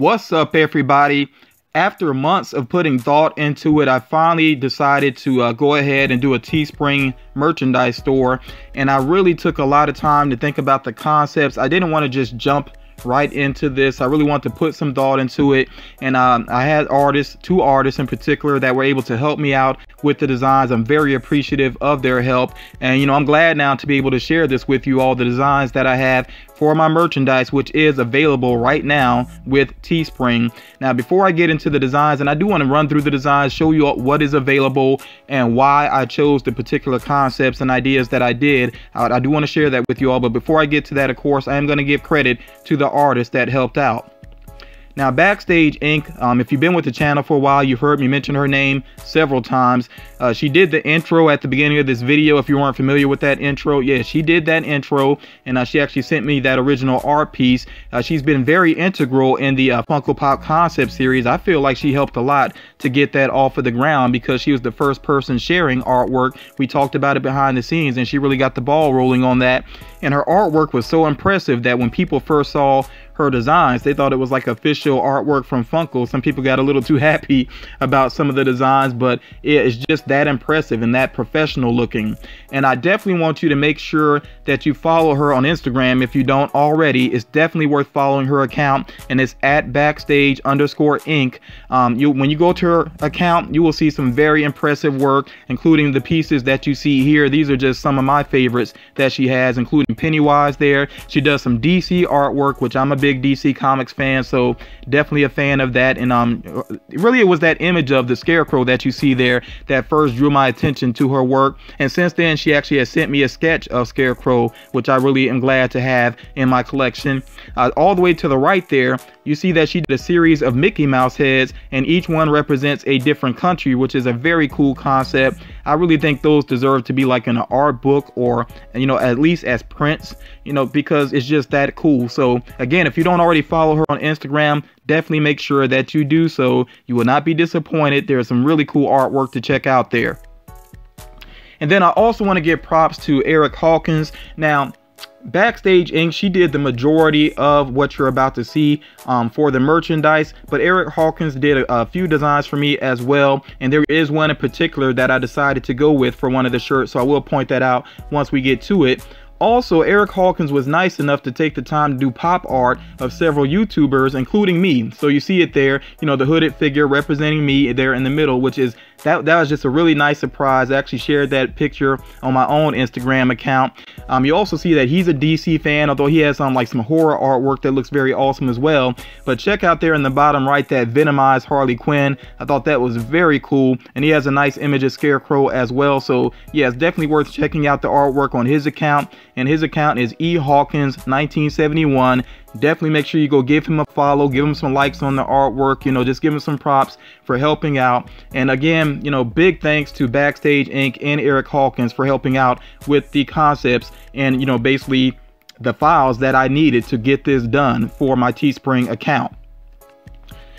What's up, everybody? After months of putting thought into it, I finally decided to go ahead and do a Teespring merchandise store, and I really took a lot of time to think about the concepts. I didn't want to just jump right into this. I really want to put some thought into it, and I had two artists in particular that were able to help me out with the designs. I'm very appreciative of their help, and I'm glad now to be able to share this with you all, the designs that I have for my merchandise, which is available right now with Teespring. Now, before I get into the designs, and I do want to run through the designs, show you what is available and why I chose the particular concepts and ideas that I did. I do want to share that with you all, but before I get to that, of course, I am going to give credit to the artist that helped out. Now, Backstage Inc., if you've been with the channel for a while, you've heard me mention her name several times. She did the intro at the beginning of this video. If you weren't familiar with that intro, yeah, she did that intro, and she actually sent me that original art piece. She's been very integral in the Funko Pop concept series. I feel like she helped a lot to get that off of the ground because she was the first person sharing artwork. We talked about it behind the scenes, and she really got the ball rolling on that. And her artwork was so impressive that when people first saw her designs, they thought it was like official artwork from Funko. Some people got a little too happy about some of the designs, but it's just that impressive and that professional looking. And I definitely want you to make sure that you follow her on Instagram if you don't already. It's definitely worth following her account, and it's at @backstage_inc. When you go to her account, you will see some very impressive work, including the pieces that you see here. These are just some of my favorites that she has, including Pennywise there. She does some DC artwork, which I'm a big DC Comics fan, so definitely a fan of that. And really it was that image of the Scarecrow that you see there that first drew my attention to her work, and since then she actually has sent me a sketch of Scarecrow, which I really am glad to have in my collection. All the way to the right there, you see that she did a series of Mickey Mouse heads, and each one represents a different country, which is a very cool concept. I really think those deserve to be like in an art book, or at least as prints, because it's just that cool. So again, if you don't already follow her on Instagram, definitely make sure that you do so. You will not be disappointed. There's some really cool artwork to check out there. And then I also want to give props to Eric Hawkins. Now, Backstage Inc., she did the majority of what you're about to see for the merchandise, but Eric Hawkins did a few designs for me as well, and there is one in particular that I decided to go with for one of the shirts, so I will point that out once we get to it. Also, Eric Hawkins was nice enough to take the time to do pop art of several YouTubers, including me. So you see it there, the hooded figure representing me there in the middle, which is that was just a really nice surprise. I actually shared that picture on my own Instagram account. You also see that he's a DC fan, although he has like some horror artwork that looks very awesome as well. But check out there in the bottom right that Venomized Harley Quinn. I thought that was very cool, and he has a nice image of Scarecrow as well. So yeah, it's definitely worth checking out the artwork on his account, and his account is ehawkins1971. Definitely make sure you go give him a follow, give him some likes on the artwork, just give him some props for helping out. And again, big thanks to Backstage Inc. and Eric Hawkins for helping out with the concepts and basically the files that I needed to get this done for my Teespring account.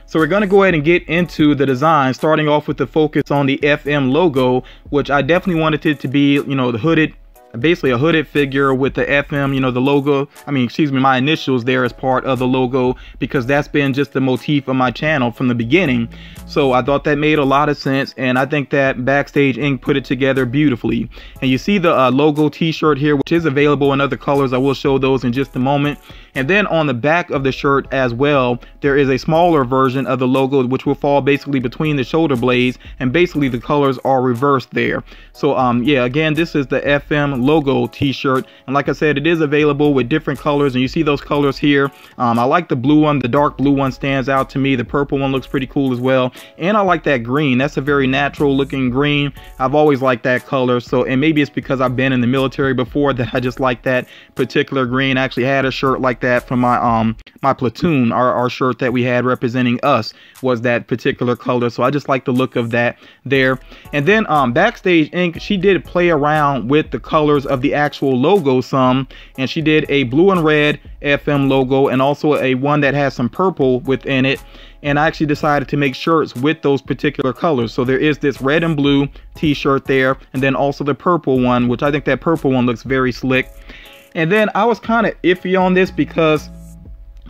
So we're going to go ahead and get into the design, starting off with the focus on the FM logo, which I definitely wanted it to be, the hooded, basically a hooded figure with the FM, the logo, my initials there as part of the logo, because that's been just the motif of my channel from the beginning. So I thought that made a lot of sense, and I think that Backstage Inc. put it together beautifully. And you see the logo t-shirt here, which is available in other colors. I will show those in just a moment. And then on the back of the shirt as well, there is a smaller version of the logo, which will fall basically between the shoulder blades, and basically the colors are reversed there. So yeah, again, this is the FM logo t-shirt, and like I said, it is available with different colors, and you see those colors here. I like the blue one. The dark blue one stands out to me. The purple one looks pretty cool as well, and I like that green. That's a very natural looking green. I've always liked that color, so, and maybe it's because I've been in the military before that I just like that particular green. I actually had a shirt like that from my my platoon. Our shirt that we had representing us was that particular color, so I just like the look of that there. And then Backstage Inc., she did play around with the colors of the actual logo some, and she did a blue and red FM logo, and also a one that has some purple within it. And I actually decided to make shirts with those particular colors. So there is this red and blue t-shirt there, and then also the purple one, which I think that purple one looks very slick. And then I was kind of iffy on this because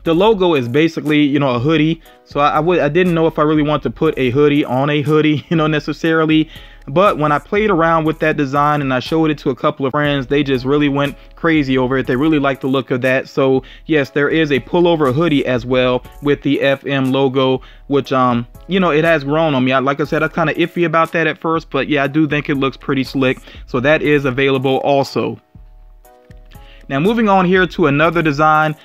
The logo is basically, you know, a hoodie. So I didn't know if I really want to put a hoodie on a hoodie, you know, necessarily. But when I played around with that design and I showed it to a couple of friends, they just really went crazy over it. They really like the look of that. So yes, there is a pullover hoodie as well with the FM logo, which you know, it has grown on me. Like I said, I'm kind of iffy about that at first, but yeah, I do think it looks pretty slick. So that is available also. Now moving on here to another design.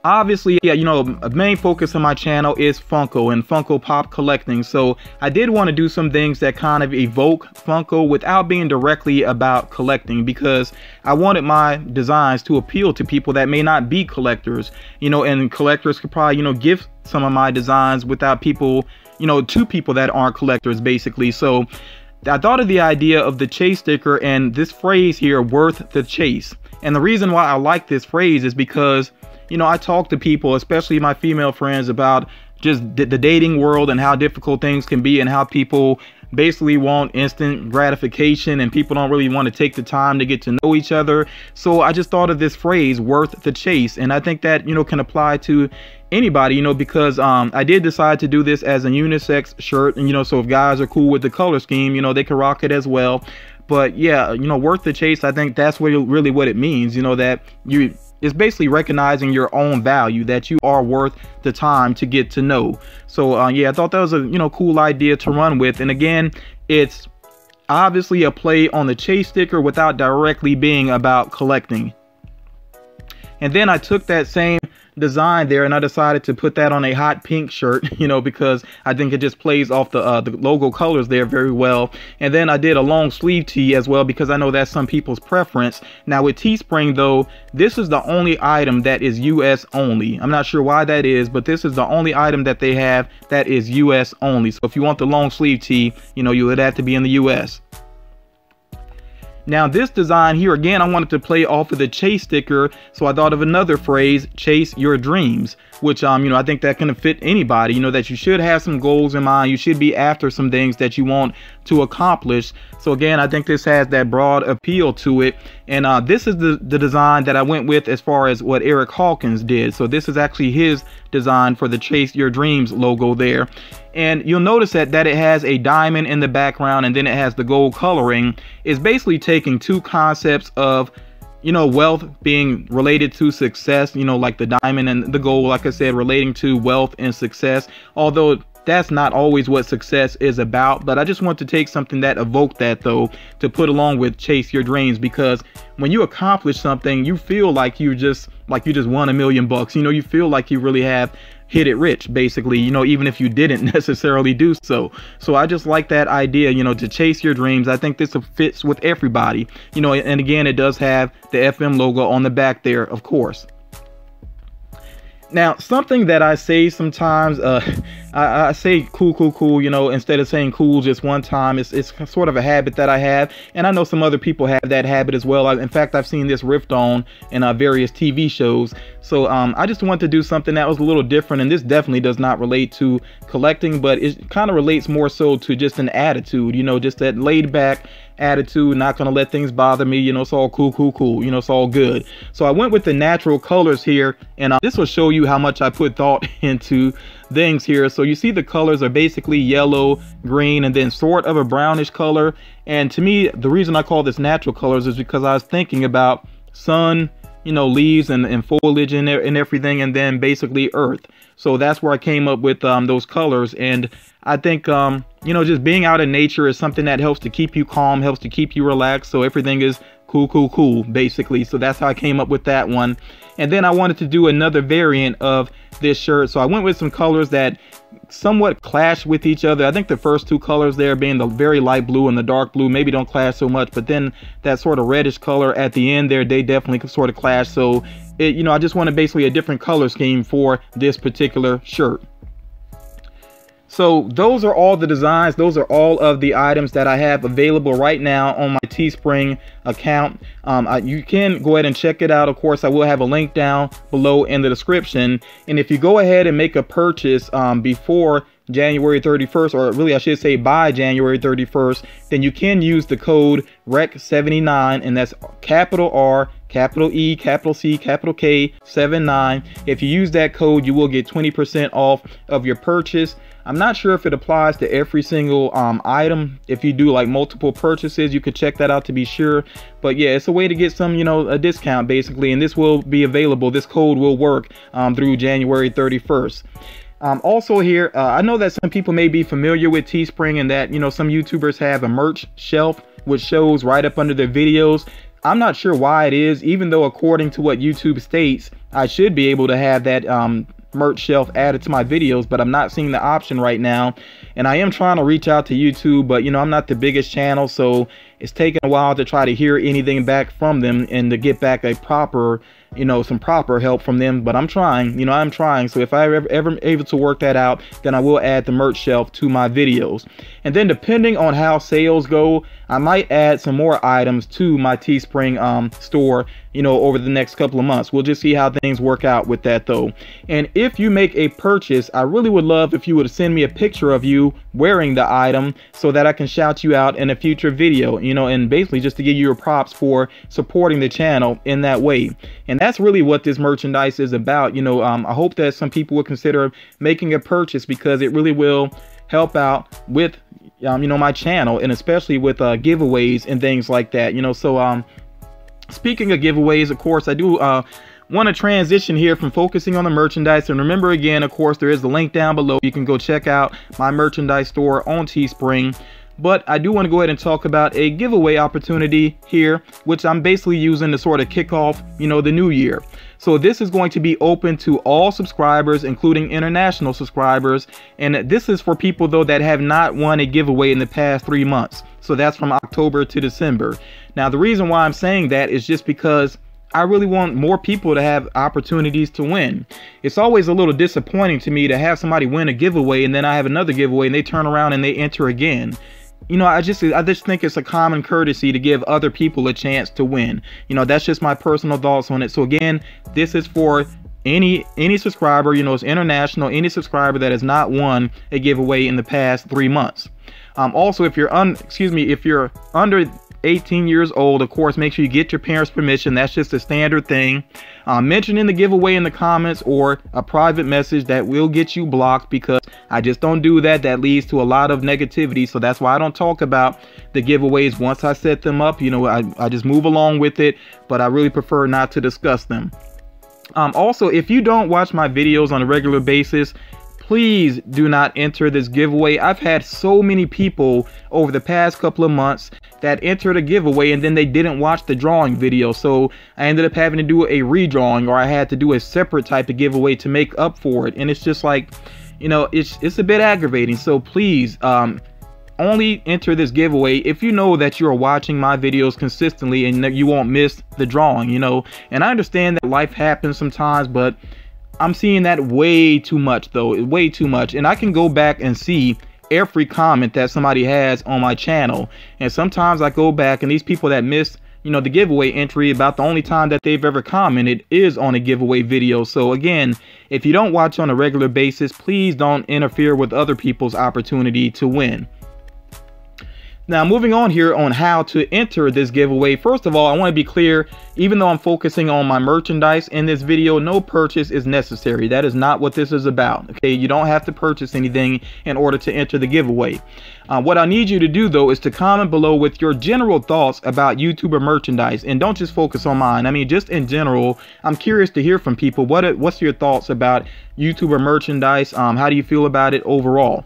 Obviously, yeah, you know, a main focus of my channel is Funko and Funko Pop collecting. So I did want to do some things that kind of evoke Funko without being directly about collecting, because I wanted my designs to appeal to people that may not be collectors, you know, and collectors could probably, you know, gift some of my designs without people, you know, to people that aren't collectors, basically. So I thought of the idea of the chase sticker and this phrase here, worth the chase. And the reason why I like this phrase is because, you know, I talk to people, especially my female friends, about just the dating world and how difficult things can be and how people basically want instant gratification and people don't really want to take the time to get to know each other. So I just thought of this phrase, worth the chase. And I think that, you know, can apply to anybody, you know, because I did decide to do this as a unisex shirt. And, you know, so if guys are cool with the color scheme, you know, they can rock it as well. But yeah, you know, worth the chase, I think that's really what it means, you know, that it's basically recognizing your own value, that you are worth the time to get to know. So yeah, I thought that was a, you know, cool idea to run with. And again, it's obviously a play on the chase sticker without directly being about collecting. And then I took that same design there and I decided to put that on a hot pink shirt, you know, because I think it just plays off the logo colors there very well. And then I did a long sleeve tee as well, because I know that's some people's preference. Now with Teespring though, this is the only item that is US only. I'm not sure why that is, but this is the only item that they have that is US only. So if you want the long sleeve tee, you know, you would have to be in the US. Now this design here, again, I wanted to play off of the chase sticker, so I thought of another phrase, chase your dreams, which you know, I think that can fit anybody, you know, that you should have some goals in mind. You should be after some things that you want to accomplish. So again, I think this has that broad appeal to it. And this is the design that I went with as far as what Eric Hawkins did. So this is actually his design for the Chase Your Dreams logo there. And you'll notice that it has a diamond in the background and then it has the gold coloring. It's basically taking two concepts of, you know, wealth being related to success, you know, like the diamond and the gold, like I said, relating to wealth and success. Although that's not always what success is about, but I just want to take something that evoked that though to put along with Chase Your Dreams, because when you accomplish something, you feel like you just won $1 million bucks. You know, you feel like you really have hit it rich, basically, you know, even if you didn't necessarily do so. So I just like that idea, you know, to chase your dreams. I think this fits with everybody, you know, and again, it does have the FM logo on the back there, of course. Now, something that I say sometimes, I say cool, you know, instead of saying cool just one time. It's sort of a habit that I have, and I know some other people have that habit as well. In fact, I've seen this riffed on in various TV shows. So I just want to do something that was a little different, and this definitely does not relate to collecting, but it kind of relates more so to just an attitude, you know, just that laid back attitude, not gonna let things bother me, you know, it's all cool, you know, it's all good. So I went with the natural colors here, and this will show you how much I put thought into things here. So you see the colors are basically yellow, green, and then sort of a brownish color. And to me, the reason I call this natural colors is because I was thinking about sun, you know, leaves and foliage and everything, and then basically earth. So that's where I came up with those colors. And I think you know, just being out in nature is something that helps to keep you calm, helps to keep you relaxed, so everything is cool basically. So that's how I came up with that one. And then I wanted to do another variant of this shirt, so I went with some colors that somewhat clash with each other. I think the first two colors there being the very light blue and the dark blue maybe don't clash so much, but then that sort of reddish color at the end there, they definitely sort of clash. So you know, I just wanted basically a different color scheme for this particular shirt. So those are all the designs. Those are all of the items that I have available right now on my Teespring account. You can go ahead and check it out. Of course, I will have a link down below in the description. And if you go ahead and make a purchase before January 31st, or really I should say by January 31st, then you can use the code REC79, and that's capital R capital E, capital C, capital K, 79. If you use that code, you will get 20% off of your purchase. I'm not sure if it applies to every single item. If you do like multiple purchases, you could check that out to be sure. But yeah, it's a way to get some, a discount basically. And this will be available. This code will work through January 31st. Also here, I know that some people may be familiar with Teespring and that, some YouTubers have a merch shelf which shows right up under their videos. I'm not sure why it is, even though according to what YouTube states, I should be able to have that merch shelf added to my videos, but I'm not seeing the option right now. And I am trying to reach out to YouTube, but I'm not the biggest channel, so it's taking a while to try to hear anything back from them and to get back a proper, some proper help from them. But I'm trying, I'm trying. So if I ever able to work that out, then I will add the merch shelf to my videos. And then depending on how sales go, I might add some more items to my Teespring store, over the next couple of months. We'll just see how things work out with that though. And if you make a purchase, I really would love if you would send me a picture of you wearing the item so that I can shout you out in a future video, and basically just to give you your props for supporting the channel in that way. And that's really what this merchandise is about. I hope that some people will consider making a purchase because it really will help out with my channel, and especially with giveaways and things like that. So speaking of giveaways, of course, I do want to transition here from focusing on the merchandise. And remember, again, of course, there is the link down below. You can go check out my merchandise store on Teespring. But I do want to go ahead and talk about a giveaway opportunity here, which I'm basically using to sort of kick off, the new year. So this is going to be open to all subscribers, including international subscribers. And this is for people, though, that have not won a giveaway in the past 3 months. So that's from October to December. Now, the reason why I'm saying that is just because I really want more people to have opportunities to win. It's always a little disappointing to me to have somebody win a giveaway and then I have another giveaway and they turn around and they enter again. I just think it's a common courtesy to give other people a chance to win. That's just my personal thoughts on it. So again, this is for any subscriber, it's international, any subscriber that has not won a giveaway in the past 3 months. Also, if you're under 18 years old, of course, make sure you get your parents' permission. That's just a standard thing. Mention in the giveaway in the comments or a private message that will get you blocked, because I just don't do that. That leads to a lot of negativity. So that's why I don't talk about the giveaways once I set them up. I just move along with it, but I really prefer not to discuss them. Also, if you don't watch my videos on a regular basis, please do not enter this giveaway. I've had so many people over the past couple of months that entered a giveaway and then they didn't watch the drawing video. So I ended up having to do a redrawing, or I had to do a separate type of giveaway to make up for it. And it's just like, it's a bit aggravating. So please, only enter this giveaway if you know that you're watching my videos consistently and that you won't miss the drawing, And I understand that life happens sometimes, but I'm seeing that way too much though, way too much. And I can go back and see every comment that somebody has on my channel. And sometimes I go back and these people that miss, the giveaway entry, about the only time that they've ever commented is on a giveaway video. So again, if you don't watch on a regular basis, please don't interfere with other people's opportunity to win. Now, moving on here on how to enter this giveaway. First of all, I want to be clear, even though I'm focusing on my merchandise in this video, no purchase is necessary. That is not what this is about. Okay, you don't have to purchase anything in order to enter the giveaway. What I need you to do, though, is to comment below with your general thoughts about YouTuber merchandise, and don't just focus on mine. I mean, just in general, I'm curious to hear from people. What's your thoughts about YouTuber merchandise? How do you feel about it overall?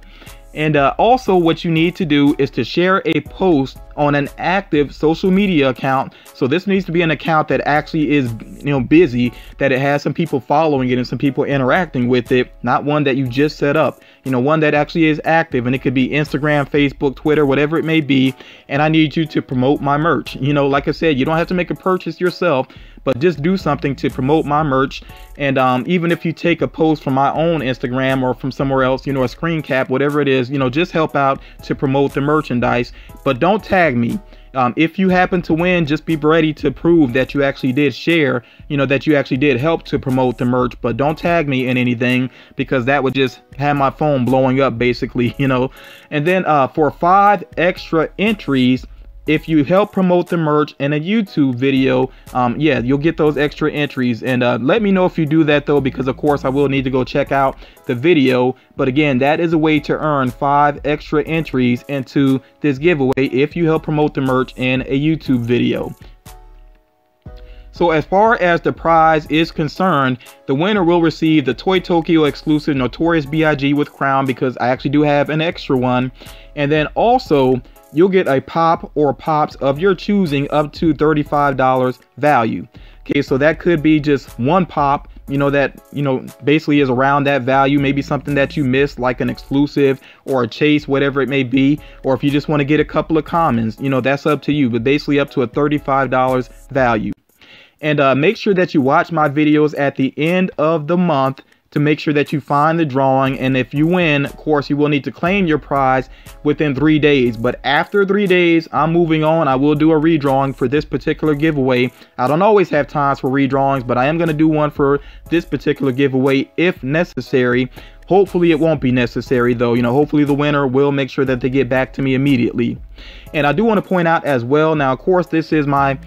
And also what you need to do is to share a post on an active social media account. So this needs to be an account that actually is, busy, that it has some people following it and some people interacting with it, not one that you just set up, one that actually is active. And it could be Instagram, Facebook, Twitter, whatever it may be. And I need you to promote my merch. Like I said, you don't have to make a purchase yourself, but just do something to promote my merch. And even if you take a post from my own Instagram or from somewhere else, a screen cap, whatever it is, just help out to promote the merchandise. But don't tag me. If you happen to win, just be ready to prove that you actually did share, that you actually did help to promote the merch. But don't tag me in anything, because that would just have my phone blowing up basically, And then for 5 extra entries, if you help promote the merch in a YouTube video, yeah, you'll get those extra entries. And let me know if you do that though, because of course I will need to go check out the video. But again, that is a way to earn 5 extra entries into this giveaway if you help promote the merch in a YouTube video. So as far as the prize is concerned, the winner will receive the Toy Tokyo exclusive Notorious B.I.G. with crown, because I actually do have an extra one. And then also you'll get a pop or pops of your choosing up to $35 value. Okay, so that could be just one pop, that, basically is around that value, maybe something that you missed, like an exclusive or a chase, whatever it may be. Or if you just want to get a couple of commons, that's up to you, but basically up to a $35 value. And make sure that you watch my videos at the end of the month to make sure that you find the drawing. And if you win, of course, you will need to claim your prize within 3 days. But after 3 days, I'm moving on. I will do a redrawing for this particular giveaway. I don't always have times for redrawings, but I am going to do one for this particular giveaway if necessary. Hopefully it won't be necessary though. Hopefully the winner will make sure that they get back to me immediately. And I do want to point out as well, now of course this is my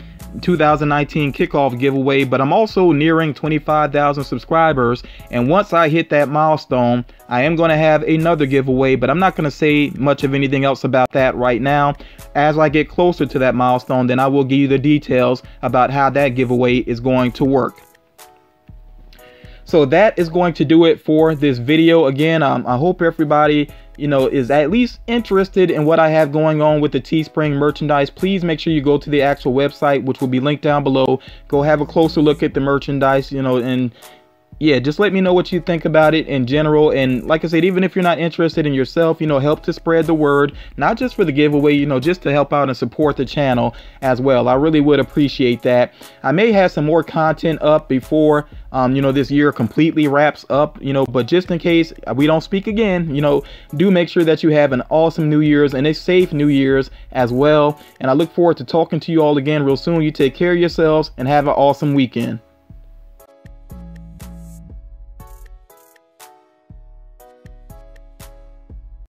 2019 kickoff giveaway, but I'm also nearing 25,000 subscribers, and once I hit that milestone, I am going to have another giveaway, but I'm not going to say much of anything else about that right now. As I get closer to that milestone, then I will give you the details about how that giveaway is going to work. So that is going to do it for this video. Again, I hope everybody is at least interested in what I have going on with the Teespring merchandise. Please make sure you go to the actual website, which will be linked down below. Go have a closer look at the merchandise, and yeah, just let me know what you think about it in general. And like I said, even if you're not interested in yourself, help to spread the word, not just for the giveaway, just to help out and support the channel as well. I really would appreciate that. I may have some more content up before this year completely wraps up, but just in case we don't speak again, do make sure that you have an awesome New Year's and a safe New Year's as well. And I look forward to talking to you all again real soon. You take care of yourselves and have an awesome weekend.